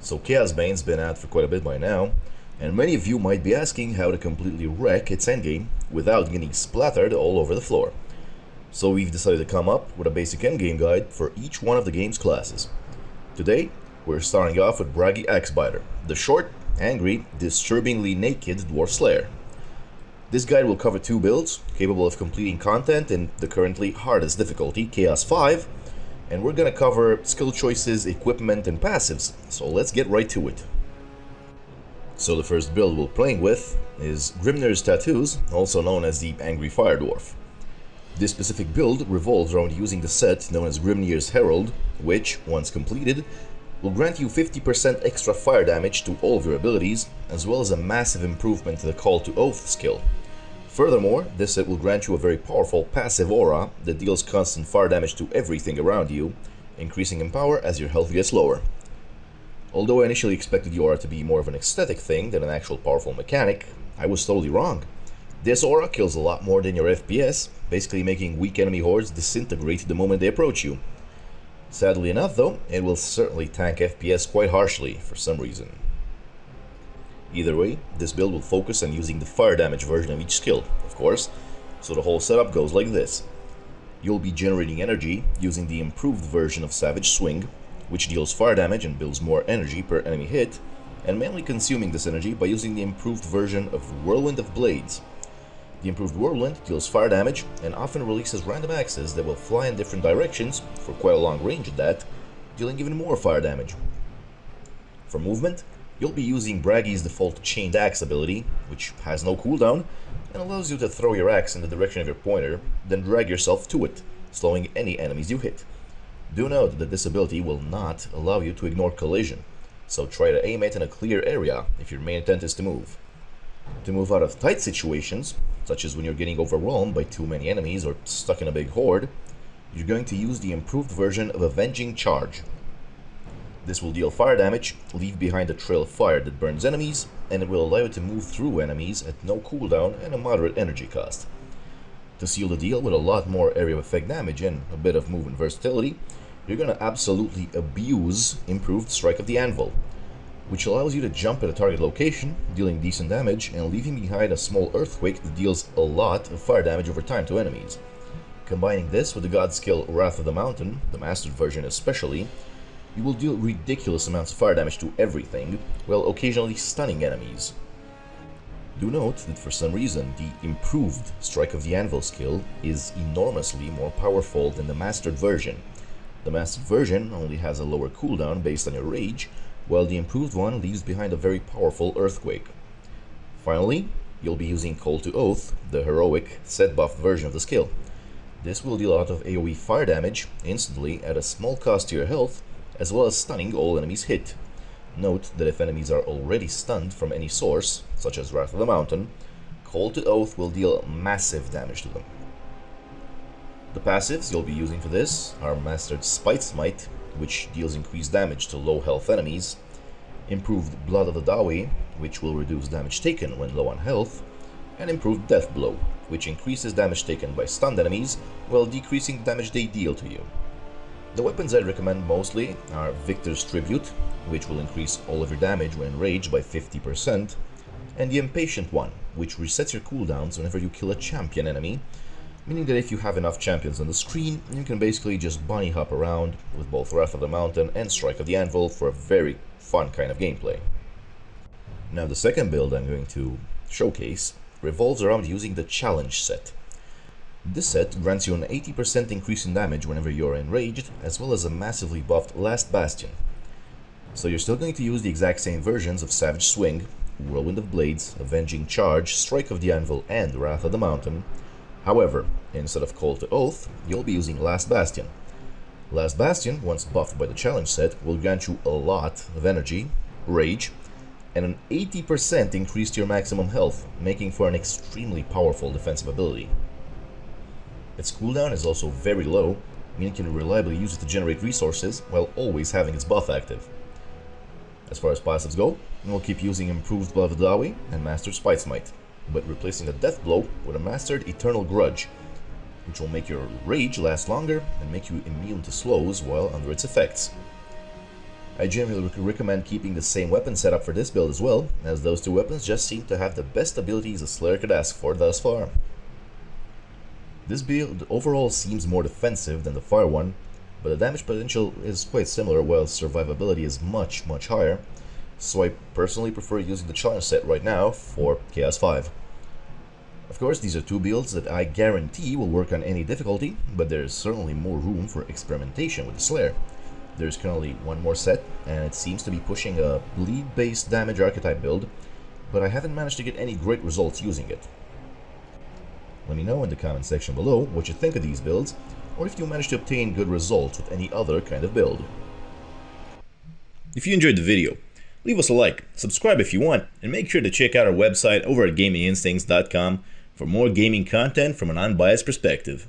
So Chaosbane's been out for quite a bit by now, and many of you might be asking how to completely wreck its endgame without getting splattered all over the floor. So we've decided to come up with a basic endgame guide for each one of the game's classes. Today, we're starting off with Braggy Axebiter, the short, angry, disturbingly naked Dwarf Slayer. This guide will cover two builds, capable of completing content in the currently hardest difficulty, Chaos 5, and we're gonna cover skill choices, equipment, and passives, so let's get right to it. So the first build we're playing with is Grimnir's Tattoos, also known as the Angry Fire Dwarf. This specific build revolves around using the set known as Grimnir's Herald, which, once completed, will grant you 50% extra fire damage to all of your abilities, as well as a massive improvement to the Call to Oath skill. Furthermore, this set will grant you a very powerful passive aura that deals constant fire damage to everything around you, increasing in power as your health gets lower. Although I initially expected the aura to be more of an aesthetic thing than an actual powerful mechanic, I was totally wrong. This aura kills a lot more than your FPS, basically making weak enemy hordes disintegrate the moment they approach you. Sadly enough though, it will certainly tank FPS quite harshly for some reason. Either way, this build will focus on using the fire damage version of each skill, of course, so the whole setup goes like this. You'll be generating energy using the improved version of Savage Swing, which deals fire damage and builds more energy per enemy hit, and mainly consuming this energy by using the improved version of Whirlwind of Blades. The improved Whirlwind deals fire damage and often releases random axes that will fly in different directions for quite a long range at that, dealing even more fire damage. For movement, you'll be using Braggy's default Chained Axe ability, which has no cooldown, and allows you to throw your axe in the direction of your pointer, then drag yourself to it, slowing any enemies you hit. Do note that this ability will not allow you to ignore collision, so try to aim it in a clear area if your main intent is to move. To move out of tight situations, such as when you're getting overwhelmed by too many enemies or stuck in a big horde, you're going to use the improved version of Avenging Charge. This will deal fire damage, leave behind a trail of fire that burns enemies, and it will allow you to move through enemies at no cooldown and a moderate energy cost. To seal the deal with a lot more area of effect damage and a bit of movement versatility, you're going to absolutely abuse improved Strike of the Anvil, which allows you to jump at a target location, dealing decent damage and leaving behind a small earthquake that deals a lot of fire damage over time to enemies. Combining this with the god skill Wrath of the Mountain, the mastered version especially, you will deal ridiculous amounts of fire damage to everything, while occasionally stunning enemies. Do note that for some reason the improved Strike of the Anvil skill is enormously more powerful than the mastered version. The mastered version only has a lower cooldown based on your rage, while the improved one leaves behind a very powerful earthquake. Finally, you'll be using Call to Oath, the heroic set buff version of the skill. This will deal a lot of AoE fire damage instantly at a small cost to your health, as well as stunning all enemies hit. Note that if enemies are already stunned from any source, such as Wrath of the Mountain, Call to Oath will deal massive damage to them. The passives you'll be using for this are Mastered Spite Smite, which deals increased damage to low health enemies, improved Blood of the Dawi, which will reduce damage taken when low on health, and improved Death Blow, which increases damage taken by stunned enemies while decreasing damage they deal to you. The weapons I'd recommend mostly are Victor's Tribute, which will increase all of your damage when enraged by 50%, and the Impatient one, which resets your cooldowns whenever you kill a champion enemy, meaning that if you have enough champions on the screen, you can basically just bunny hop around with both Wrath of the Mountain and Strike of the Anvil for a very fun kind of gameplay. Now the second build I'm going to showcase revolves around using the Challenge set. This set grants you an 80% increase in damage whenever you're enraged, as well as a massively buffed Last Bastion. So you're still going to use the exact same versions of Savage Swing, Whirlwind of Blades, Avenging Charge, Strike of the Anvil, and Wrath of the Mountain. However, instead of Call to Oath, you'll be using Last Bastion. Last Bastion, once buffed by the Challenge set, will grant you a lot of energy, rage, and an 80% increase to your maximum health, making for an extremely powerful defensive ability. Its cooldown is also very low, meaning you can reliably use it to generate resources while always having its buff active. As far as passives go, we'll keep using Improved Blood of Dawi and Mastered Spite Smite, but replacing the Death Blow with a Mastered Eternal Grudge, which will make your rage last longer and make you immune to slows while under its effects. I generally recommend keeping the same weapon setup for this build as well, as those two weapons just seem to have the best abilities a Slayer could ask for thus far. This build overall seems more defensive than the fire one, but the damage potential is quite similar while survivability is much higher, so I personally prefer using the challenge set right now for Chaos 5. Of course, these are two builds that I guarantee will work on any difficulty, but there's certainly more room for experimentation with the Slayer. There's currently one more set, and it seems to be pushing a bleed-based damage archetype build, but I haven't managed to get any great results using it. Let me know in the comment section below what you think of these builds, or if you managed to obtain good results with any other kind of build. If you enjoyed the video, leave us a like, subscribe if you want, and make sure to check out our website over at gaminginstincts.com for more gaming content from an unbiased perspective.